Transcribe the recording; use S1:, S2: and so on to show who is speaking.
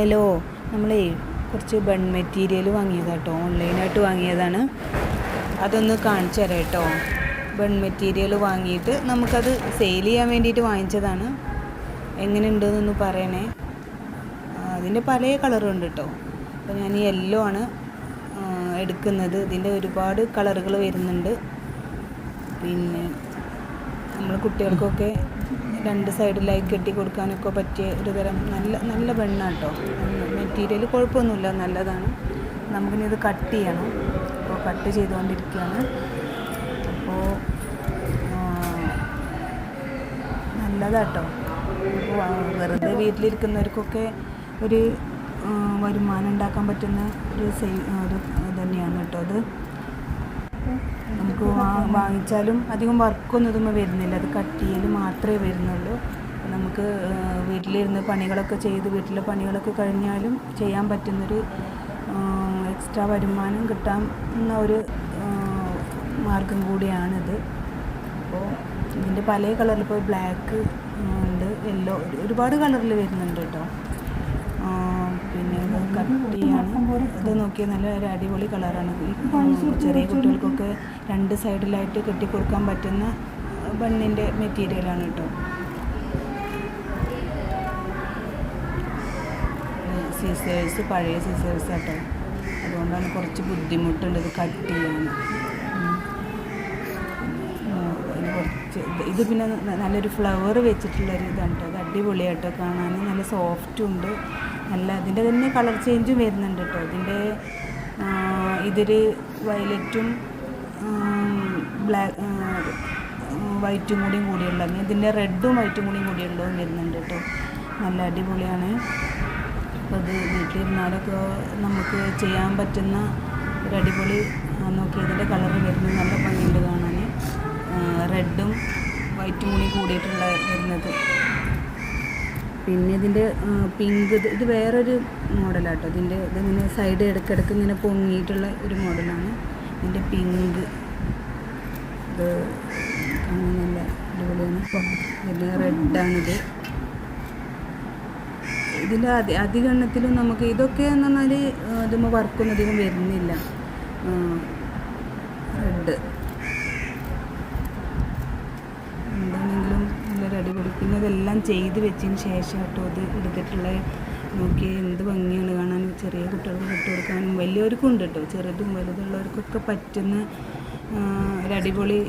S1: Hello, നമ്മളേ കുറച്ച് bun material വാങ്ങിയതാണ് കേട്ടോ. ഓൺലൈനായിട്ട് വാങ്ങിയതാണ്. അതൊന്ന് കാണിച്ചു തരാം കേട്ടോ. ബൺ മെറ്റീരിയൽ വാങ്ങിയിട്ട് നമുക്കത് സെയിൽ ചെയ്യാൻ വേണ്ടിയിട്ട് വാങ്ങിച്ചതാണ്. എങ്ങനെയുണ്ടെന്നൊന്ന് പറയണേ. അതിൻ്റെ പല കളറുണ്ട് കേട്ടോ. അപ്പോൾ ഞാൻ ഈ യെല്ലോ ആണ് എടുക്കുന്നത്. ഇതിൻ്റെ ഒരുപാട് കളറുകൾ വരുന്നുണ്ട്. പിന്നെ നമ്മൾ കുട്ടികൾക്കൊക്കെ രണ്ട് സൈഡിലായി കെട്ടി കൊടുക്കാനൊക്കെ പറ്റിയ ഒരു തരം നല്ല ബണ്ണാണ് കേട്ടോ. മെറ്റീരിയൽ കുഴപ്പമൊന്നുമില്ല, നല്ലതാണ്. നമുക്കിനി ഇത് കട്ട് ചെയ്യണം. അപ്പോൾ കട്ട് ചെയ്തുകൊണ്ടിരിക്കുകയാണ്. അപ്പോൾ നല്ലതാട്ടോ. വെറുതെ വീട്ടിലിരിക്കുന്നവർക്കൊക്കെ ഒരു വരുമാനം ഉണ്ടാക്കാൻ പറ്റുന്ന ഒരു തന്നെയാണ് കേട്ടോ അത്. നമുക്ക് വാങ്ങിച്ചാലും അധികം വർക്കൊന്നും ഇതൊന്നും വരുന്നില്ല. അത് കട്ട് ചെയ്യൽ മാത്രമേ വരുന്നുള്ളൂ. നമുക്ക് വീട്ടിലിരുന്ന് പണികളൊക്കെ ചെയ്ത് വീട്ടിലെ പണികളൊക്കെ കഴിഞ്ഞാലും ചെയ്യാൻ പറ്റുന്നൊരു എക്സ്ട്രാ വരുമാനം കിട്ടാവുന്ന ഒരു മാർഗം കൂടിയാണിത്. അപ്പോൾ ഇതിൻ്റെ പല കളറിൽ ഇപ്പോൾ ബ്ലാക്ക് ഉണ്ട്, യെല്ലോ, ഒരുപാട് കളറിൽ വരുന്നുണ്ട് കേട്ടോ. പിന്നെ കട്ട് ചെയ്യാണ്. ഇത് നോക്കിയാൽ നല്ല ഒരു അടിപൊളി കളറാണ്. ചെറിയ കുട്ടികൾക്കൊക്കെ രണ്ട് സൈഡിലായിട്ട് കെട്ടിക്കൊടുക്കാൻ പറ്റുന്ന ബണ്ണിൻ്റെ മെറ്റീരിയലാണ് കേട്ടോ. സീസേഴ്സ് പഴയ സീസേഴ്സ് കേട്ടോ. അതുകൊണ്ടാണ് കുറച്ച് ബുദ്ധിമുട്ടുണ്ട് ഇത് കട്ട് ചെയ്യാൻ. ഇത് പിന്നെ നല്ലൊരു ഫ്ലവർ വെച്ചിട്ടുള്ളൊരു ഇതാണ് കേട്ടോ. അത് അടിപൊളിയാട്ടോ കാണാൻ. നല്ല സോഫ്റ്റും ഉണ്ട്. നല്ല അതിൻ്റെ തന്നെ കളർ ചേഞ്ചും വരുന്നുണ്ട് കേട്ടോ. ഇതിൻ്റെ ഇതിൽ വയലറ്റും വൈറ്റും കൂടിയുള്ള, ഇതിൻ്റെ റെഡും വൈറ്റും കൂടിയുള്ളതും വരുന്നുണ്ട് കേട്ടോ. നല്ല അടിപൊളിയാണ്. അപ്പോൾ ഇത് വീട്ടിലിരുന്നാലൊക്കെ നമുക്ക് ചെയ്യാൻ പറ്റുന്ന ഒരു അടിപൊളി. നോക്കി ഇതിൻ്റെ കളർ വരുന്നത് നല്ല ഭംഗിയുണ്ട് കാണാൻ. റെഡും വൈറ്റും കൂടിയിട്ടുള്ള വരുന്നത്. പിന്നെ ഇതിൻ്റെ പിങ്ക്, ഇത് വേറൊരു മോഡലാട്ടോ. ഇതിങ്ങനെ സൈഡ് ഇടയ്ക്കിടയ്ക്ക് ഇങ്ങനെ പൊങ്ങിയിട്ടുള്ള ഒരു മോഡലാണ്. ഇതിൻ്റെ പിങ്ക് ഇത് കാണാൻ നല്ല അടിപൊളിയാണ്. പിന്നെ റെഡാണിത്. ഇതിൻ്റെ അധിക എണ്ണത്തിലും നമുക്ക് ഇതൊക്കെ എന്ന് പറഞ്ഞാൽ ഇതുമ്പോൾ വർക്കൊന്നും അധികം വരുന്നില്ല. റെഡ് എന്താണെങ്കിലും നല്ലൊരു അടിപൊളി. പിന്നെ ഇതെല്ലാം ചെയ്ത് വെച്ചതിന് ശേഷം കേട്ടോ ഇത് എടുത്തിട്ടുള്ള. നോക്കി എന്ത് ഭംഗിയാണ് കാണാൻ. ചെറിയ കുട്ടികൾക്ക് ഇട്ട് കൊടുക്കാനും വലിയവർക്കും ഉണ്ട് കേട്ടോ. ചെറുതും വലുതുള്ളവർക്കൊക്കെ പറ്റുന്ന ഒരു അടിപൊളി